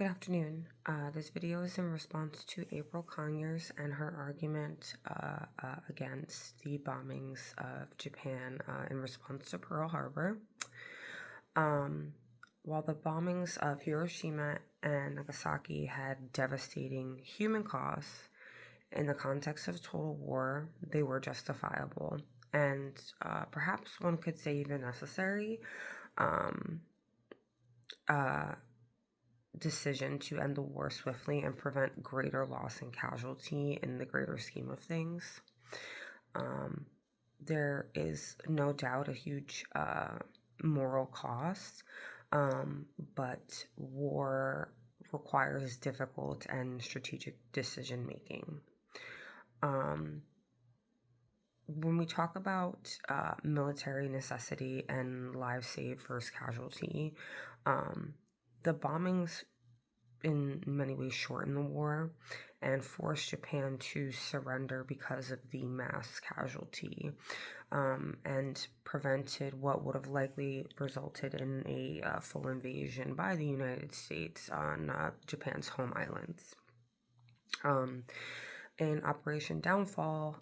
Good afternoon. This video is in response to April Conyers and her argument against the bombings of Japan in response to Pearl Harbor. While the bombings of Hiroshima and Nagasaki had devastating human costs, in the context of total war, they were justifiable and perhaps one could say even necessary. Um, uh, Decision to end the war swiftly and prevent greater loss and casualty in the greater scheme of things. There is no doubt a huge moral cost, but war requires difficult and strategic decision making. When we talk about military necessity and lives saved versus casualty, the bombings in many ways shortened the war and forced Japan to surrender because of the mass casualty, and prevented what would have likely resulted in a full invasion by the United States on Japan's home islands. In Operation Downfall,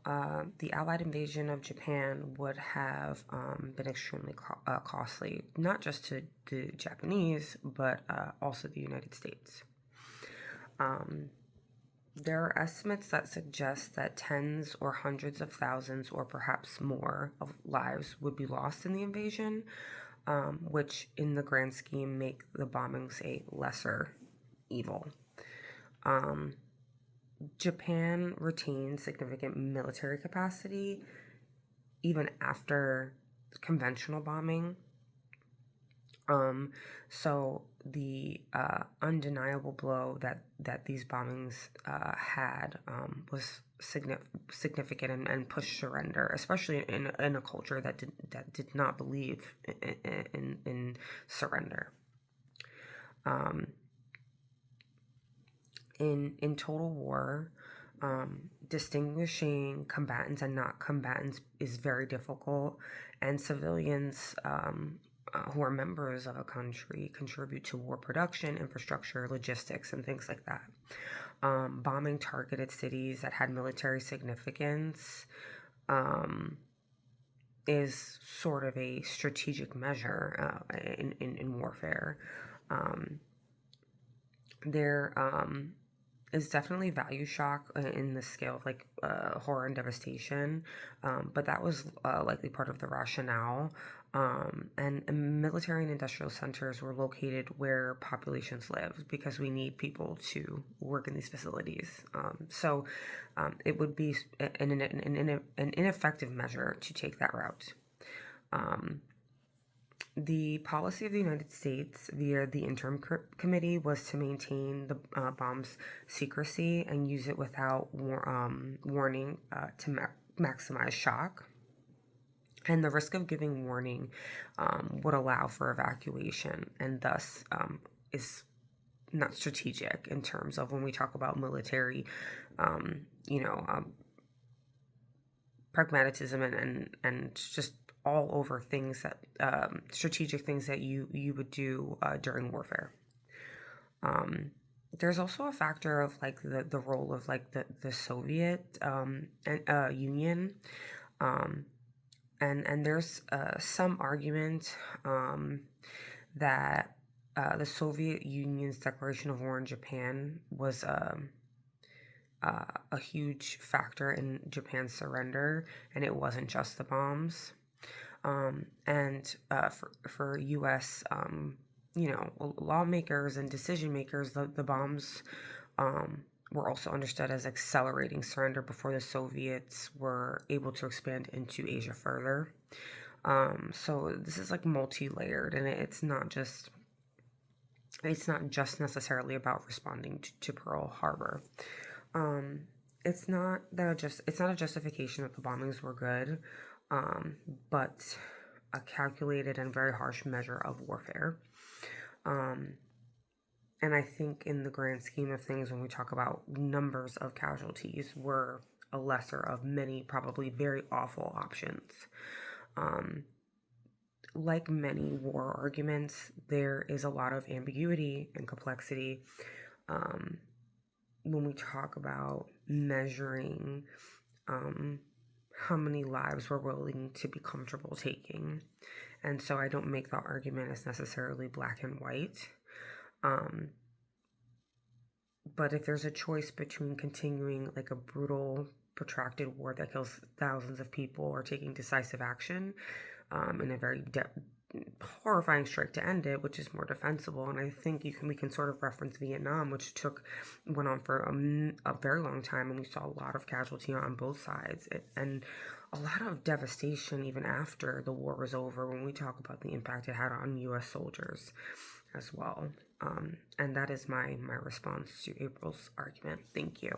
the Allied invasion of Japan would have been extremely costly, not just to the Japanese, but also the United States. There are estimates that suggest that tens or hundreds of thousands, or perhaps more, of lives would be lost in the invasion, which in the grand scheme make the bombings a lesser evil. Japan retained significant military capacity even after conventional bombing. So the undeniable blow that these bombings had was significant and pushed surrender, especially in a culture that did not believe in surrender. In total war, distinguishing combatants and not combatants is very difficult, and civilians who are members of a country contribute to war production, infrastructure, logistics, and things like that. Bombing targeted cities that had military significance is sort of a strategic measure in warfare. There is definitely value shock in the scale of horror and devastation, but that was likely part of the rationale. And military and industrial centers were located where populations lived because we need people to work in these facilities. So it would be an ineffective measure to take that route. The policy of the United States via the Interim Committee was to maintain the bomb's secrecy and use it without warning to maximize shock. And the risk of giving warning would allow for evacuation, and thus is not strategic in terms of when we talk about military, pragmatism and just all over things that strategic things that you would do during warfare. There's also a factor of the role of the Soviet Union, and there's some argument that the Soviet Union's declaration of war in Japan was a huge factor in Japan's surrender, and it wasn't just the bombs. And for U.S. Lawmakers and decision makers, the bombs were also understood as accelerating surrender before the Soviets were able to expand into Asia further. So this is multi-layered, and it's not just necessarily about responding to Pearl Harbor. It's not a justification that the bombings were good, but a calculated and very harsh measure of warfare. And I think in the grand scheme of things, when we talk about numbers of casualties, were a lesser of many probably very awful options. like many war arguments, there is a lot of ambiguity and complexity um, when we talk about measuring um, how many lives we're willing to be comfortable taking. And so I don't make the argument as necessarily black and white. Um, but if there's a choice between continuing like a brutal, protracted war that kills thousands of people or taking decisive action in a very horrifying strike to end it, which is more defensible. And I think we can sort of reference Vietnam, which went on for a very long time, and we saw a lot of casualty on both sides, and a lot of devastation even after the war was over. When we talk about the impact it had on U.S. soldiers as well, and that is my response to April's argument. Thank you.